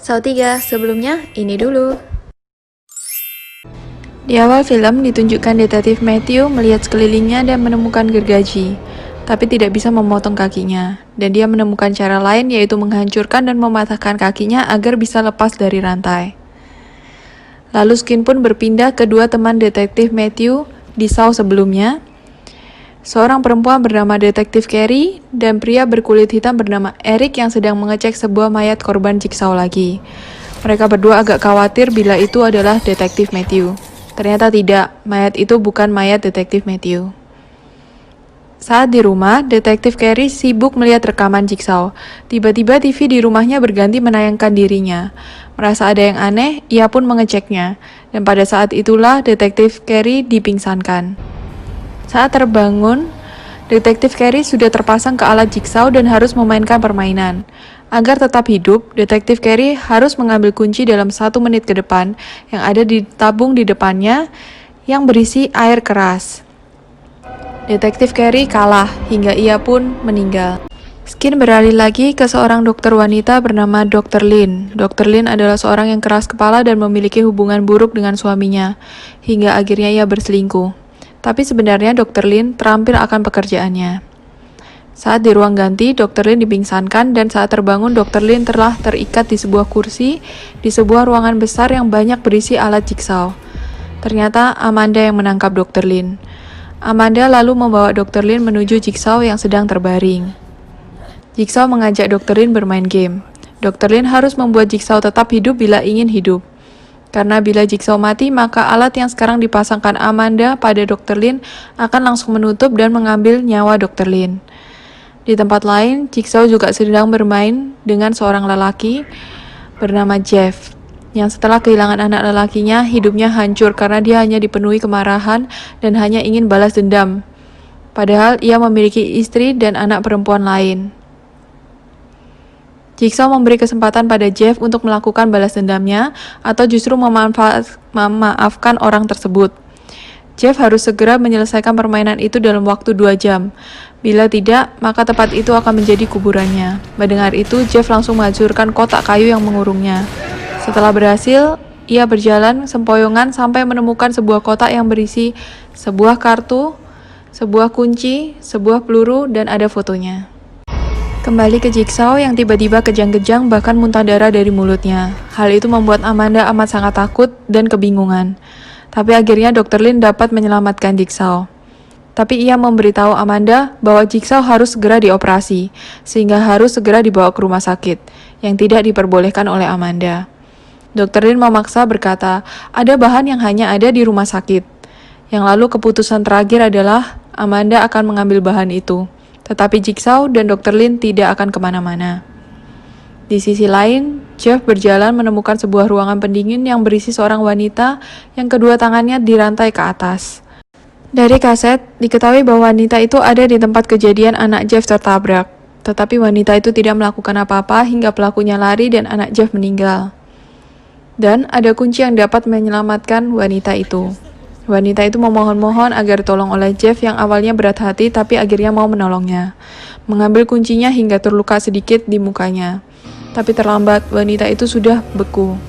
Saw 3, sebelumnya ini dulu. Di awal film ditunjukkan detektif Matthew melihat sekelilingnya dan menemukan gergaji, tapi tidak bisa memotong kakinya. Dan dia menemukan cara lain, yaitu menghancurkan dan mematahkan kakinya agar bisa lepas dari rantai. Lalu Skin pun berpindah ke dua teman detektif Matthew di Saw sebelumnya. Seorang perempuan bernama detektif Carrie dan pria berkulit hitam bernama Eric yang sedang mengecek sebuah mayat korban Jigsaw lagi. Mereka berdua agak khawatir bila itu adalah detektif Matthew. Ternyata tidak, mayat itu bukan mayat detektif Matthew. Saat di rumah, detektif Carrie sibuk melihat rekaman Jigsaw. Tiba-tiba TV di rumahnya berganti menayangkan dirinya. Merasa ada yang aneh, ia pun mengeceknya. Dan pada saat itulah detektif Carrie dipingsankan. Saat terbangun, detektif Carrie sudah terpasang ke alat Jigsaw dan harus memainkan permainan. Agar tetap hidup, detektif Carrie harus mengambil kunci dalam 1 menit ke depan yang ada di tabung di depannya yang berisi air keras. Detektif Carrie kalah hingga ia pun meninggal. Skin beralih lagi ke seorang dokter wanita bernama Dr. Lin. Dr. Lin adalah seorang yang keras kepala dan memiliki hubungan buruk dengan suaminya, hingga akhirnya ia berselingkuh. Tapi sebenarnya Dr. Lin terampil akan pekerjaannya. Saat di ruang ganti, Dr. Lin dipingsankan dan saat terbangun Dr. Lin telah terikat di sebuah kursi di sebuah ruangan besar yang banyak berisi alat Jigsaw. Ternyata Amanda yang menangkap Dr. Lin. Amanda lalu membawa Dr. Lin menuju Jigsaw yang sedang terbaring. Jigsaw mengajak Dr. Lin bermain game. Dr. Lin harus membuat Jigsaw tetap hidup bila ingin hidup. Karena bila Jigsaw mati, maka alat yang sekarang dipasangkan Amanda pada Dr. Lin akan langsung menutup dan mengambil nyawa Dr. Lin. Di tempat lain, Jigsaw juga sedang bermain dengan seorang lelaki bernama Jeff, yang setelah kehilangan anak lelakinya, hidupnya hancur karena dia hanya dipenuhi kemarahan dan hanya ingin balas dendam. Padahal ia memiliki istri dan anak perempuan lain. Jigsaw memberi kesempatan pada Jeff untuk melakukan balas dendamnya atau justru memaafkan orang tersebut. Jeff harus segera menyelesaikan permainan itu dalam waktu 2 jam. Bila tidak, maka tempat itu akan menjadi kuburannya. Mendengar itu, Jeff langsung menghancurkan kotak kayu yang mengurungnya. Setelah berhasil, ia berjalan sempoyongan sampai menemukan sebuah kotak yang berisi sebuah kartu, sebuah kunci, sebuah peluru, dan ada fotonya. Kembali ke Jigsaw yang tiba-tiba kejang-kejang bahkan muntah darah dari mulutnya. Hal itu membuat Amanda amat sangat takut dan kebingungan. Tapi akhirnya Dr. Lin dapat menyelamatkan Jigsaw. Tapi ia memberitahu Amanda bahwa Jigsaw harus segera dioperasi, sehingga harus segera dibawa ke rumah sakit, yang tidak diperbolehkan oleh Amanda. Dr. Lin memaksa berkata, ada bahan yang hanya ada di rumah sakit. Yang lalu keputusan terakhir adalah Amanda akan mengambil bahan itu. Tetapi Jigsaw dan Dr. Lin tidak akan kemana-mana. Di sisi lain, Jeff berjalan menemukan sebuah ruangan pendingin yang berisi seorang wanita yang kedua tangannya dirantai ke atas. Dari kaset, diketahui bahwa wanita itu ada di tempat kejadian anak Jeff tertabrak. Tetapi wanita itu tidak melakukan apa-apa hingga pelakunya lari dan anak Jeff meninggal. Dan ada kunci yang dapat menyelamatkan wanita itu. Wanita itu memohon-mohon agar ditolong oleh Jeff yang awalnya berat hati tapi akhirnya mau menolongnya. Mengambil kuncinya hingga terluka sedikit di mukanya. Tapi terlambat, wanita itu sudah beku.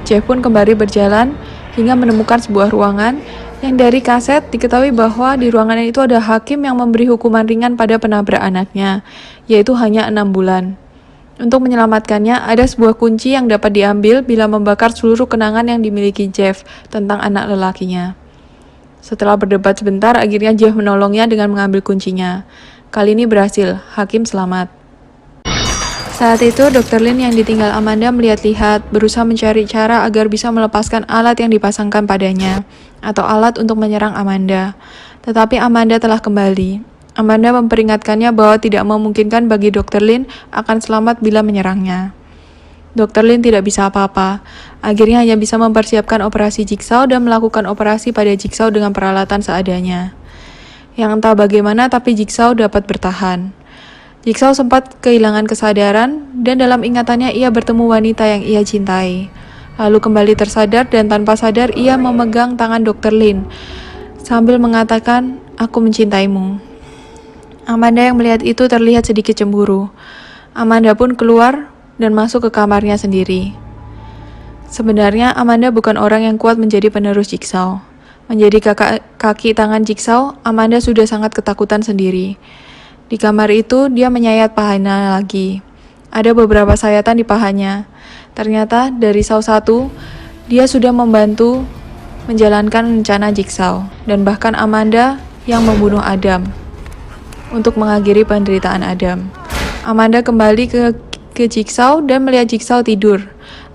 Jeff pun kembali berjalan hingga menemukan sebuah ruangan yang dari kaset diketahui bahwa di ruangan itu ada hakim yang memberi hukuman ringan pada penabrak anaknya, yaitu hanya 6 bulan. Untuk menyelamatkannya, ada sebuah kunci yang dapat diambil bila membakar seluruh kenangan yang dimiliki Jeff tentang anak lelakinya. Setelah berdebat sebentar, akhirnya Jeff menolongnya dengan mengambil kuncinya. Kali ini berhasil, hakim selamat. Saat itu, Dr. Lin yang ditinggal Amanda melihat-lihat, berusaha mencari cara agar bisa melepaskan alat yang dipasangkan padanya, atau alat untuk menyerang Amanda. Tetapi Amanda telah kembali. Amanda memperingatkannya bahwa tidak memungkinkan bagi Dr. Lin akan selamat bila menyerangnya. Dr. Lin tidak bisa apa-apa. Akhirnya hanya bisa mempersiapkan operasi Jigsaw dan melakukan operasi pada Jigsaw dengan peralatan seadanya. Yang entah bagaimana tapi Jigsaw dapat bertahan. Jigsaw sempat kehilangan kesadaran dan dalam ingatannya ia bertemu wanita yang ia cintai. Lalu kembali tersadar dan tanpa sadar ia memegang tangan Dr. Lin sambil mengatakan, "Aku mencintaimu." Amanda yang melihat itu terlihat sedikit cemburu. Amanda pun keluar dan masuk ke kamarnya sendiri. Sebenarnya Amanda bukan orang yang kuat menjadi penerus Jigsaw. Menjadi kaki tangan Jigsaw, Amanda sudah sangat ketakutan sendiri. Di kamar itu, dia menyayat pahanya lagi. Ada beberapa sayatan di pahanya. Ternyata dari Saw 1, dia sudah membantu menjalankan rencana Jigsaw, dan bahkan Amanda yang membunuh Adam untuk mengakhiri penderitaan Adam. Amanda kembali ke Jigsaw dan melihat Jigsaw tidur.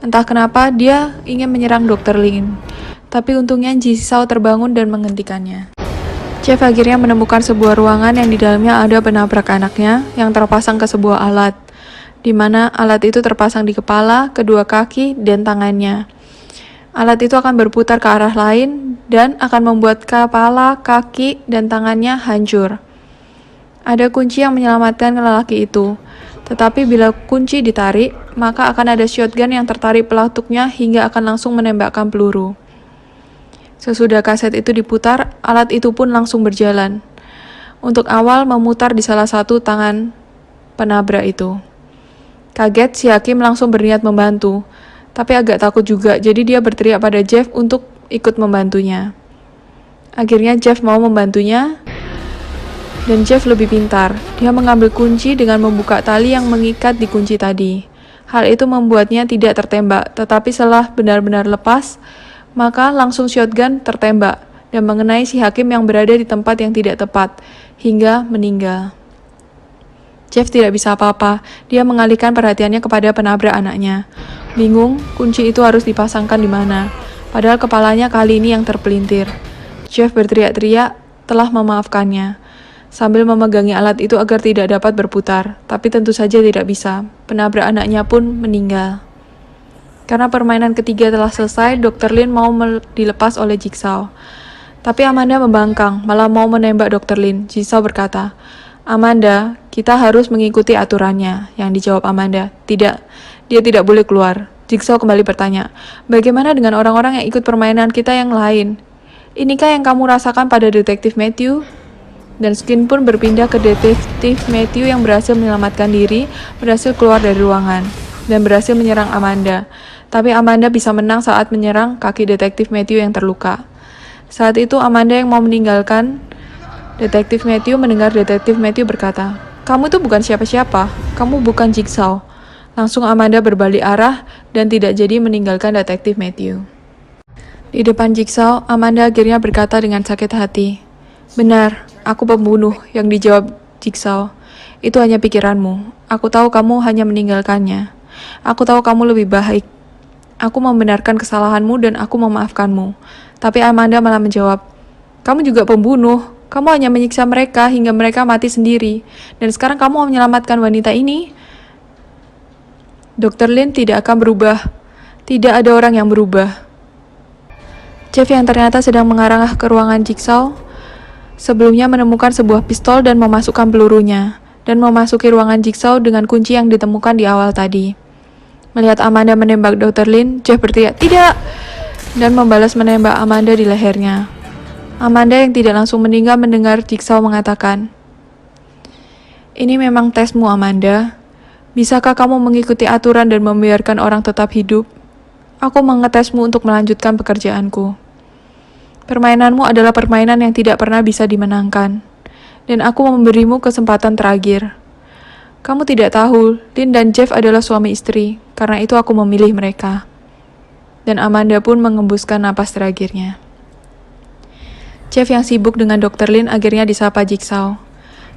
Entah kenapa dia ingin menyerang Dr. Lin, tapi untungnya Jigsaw terbangun dan menghentikannya. Jeff akhirnya menemukan sebuah ruangan yang di dalamnya ada penabrak anaknya yang terpasang ke sebuah alat, di mana alat itu terpasang di kepala, kedua kaki, dan tangannya. Alat itu akan berputar ke arah lain dan akan membuat kepala, kaki, dan tangannya hancur. Ada kunci yang menyelamatkan lelaki itu, tetapi bila kunci ditarik, maka akan ada shotgun yang tertarik pelatuknya hingga akan langsung menembakkan peluru. Sesudah kaset itu diputar, alat itu pun langsung berjalan. Untuk awal memutar di salah satu tangan penabrak itu. Kaget, si hakim langsung berniat membantu, tapi agak takut juga, jadi dia berteriak pada Jeff untuk ikut membantunya. Akhirnya Jeff mau membantunya, dan Jeff lebih pintar. Dia mengambil kunci dengan membuka tali yang mengikat di kunci tadi. Hal itu membuatnya tidak tertembak, tetapi setelah benar-benar lepas, maka langsung shotgun tertembak dan mengenai si hakim yang berada di tempat yang tidak tepat, hingga meninggal. Jeff tidak bisa apa-apa, dia mengalihkan perhatiannya kepada penabrak anaknya. Bingung, kunci itu harus dipasangkan di mana, padahal kepalanya kali ini yang terpelintir. Jeff berteriak-teriak telah memaafkannya, sambil memegangi alat itu agar tidak dapat berputar, tapi tentu saja tidak bisa. Penabrak anaknya pun meninggal. Karena permainan ketiga telah selesai, Dr. Lin mau dilepas oleh Jigsaw. Tapi Amanda membangkang, malah mau menembak Dr. Lin. Jigsaw berkata, "Amanda, kita harus mengikuti aturannya." Yang dijawab Amanda, "Tidak, dia tidak boleh keluar." Jigsaw kembali bertanya, "Bagaimana dengan orang-orang yang ikut permainan kita yang lain? Inikah yang kamu rasakan pada Detektif Matthew?" Dan Skin pun berpindah ke Detektif Matthew yang berhasil menyelamatkan diri, berhasil keluar dari ruangan, dan berhasil menyerang Amanda. Tapi Amanda bisa menang saat menyerang kaki Detektif Matthew yang terluka. Saat itu Amanda yang mau meninggalkan Detektif Matthew mendengar Detektif Matthew berkata, "Kamu itu bukan siapa-siapa, kamu bukan Jigsaw." Langsung Amanda berbalik arah dan tidak jadi meninggalkan Detektif Matthew. Di depan Jigsaw, Amanda akhirnya berkata dengan sakit hati, "Benar, aku pembunuh." Yang dijawab Jigsaw, "Itu hanya pikiranmu. Aku tahu kamu hanya meninggalkannya. Aku tahu kamu lebih baik. Aku membenarkan kesalahanmu dan aku memaafkanmu." Tapi Amanda malah menjawab, "Kamu juga pembunuh. Kamu hanya menyiksa mereka hingga mereka mati sendiri. Dan sekarang kamu mau menyelamatkan wanita ini?" Dr. Lin tidak akan berubah. Tidak ada orang yang berubah. Jeff yang ternyata sedang mengarah ke ruangan Jigsaw, sebelumnya menemukan sebuah pistol dan memasukkan pelurunya, dan memasuki ruangan Jigsaw dengan kunci yang ditemukan di awal tadi. Melihat Amanda menembak Dr. Lin, Jeff berteriak, "Tidak!" dan membalas menembak Amanda di lehernya. Amanda yang tidak langsung meninggal mendengar Jigsaw mengatakan, "Ini memang tesmu, Amanda. Bisakah kamu mengikuti aturan dan membiarkan orang tetap hidup? Aku mengetesmu untuk melanjutkan pekerjaanku. Permainanmu adalah permainan yang tidak pernah bisa dimenangkan, dan aku memberimu kesempatan terakhir. Kamu tidak tahu, Lin dan Jeff adalah suami istri, karena itu aku memilih mereka." Dan Amanda pun mengembuskan napas terakhirnya. Jeff yang sibuk dengan Dr. Lin akhirnya disapa Jigsaw.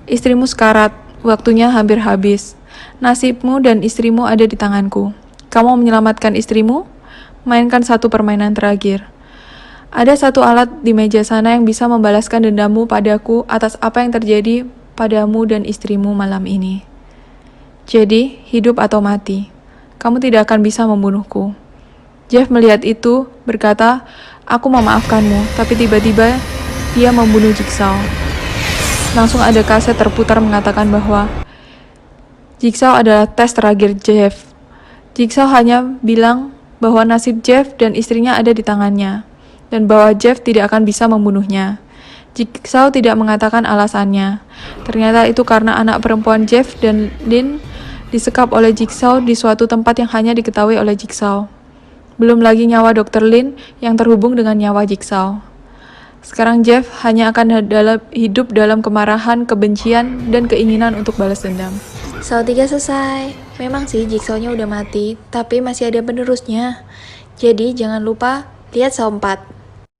"Istrimu sekarat, waktunya hampir habis. Nasibmu dan istrimu ada di tanganku. Kamu menyelamatkan istrimu? Mainkan satu permainan terakhir. Ada satu alat di meja sana yang bisa membalaskan dendammu padaku atas apa yang terjadi padamu dan istrimu malam ini. Jadi, hidup atau mati. Kamu tidak akan bisa membunuhku." Jeff melihat itu, berkata, "Aku memaafkanmu," tapi tiba-tiba dia membunuh Jigsaw. Langsung ada kaset terputar mengatakan bahwa Jigsaw adalah tes terakhir Jeff. Jigsaw hanya bilang bahwa nasib Jeff dan istrinya ada di tangannya, dan bahwa Jeff tidak akan bisa membunuhnya. Jigsaw tidak mengatakan alasannya. Ternyata itu karena anak perempuan Jeff dan Lin disekap oleh Jigsaw di suatu tempat yang hanya diketahui oleh Jigsaw. Belum lagi nyawa Dr. Lin yang terhubung dengan nyawa Jigsaw. Sekarang Jeff hanya akan hidup dalam kemarahan, kebencian, dan keinginan untuk balas dendam. Saw 3 selesai. Memang sih Jigsaw-nya udah mati, tapi masih ada penerusnya. Jadi jangan lupa lihat Saw 4.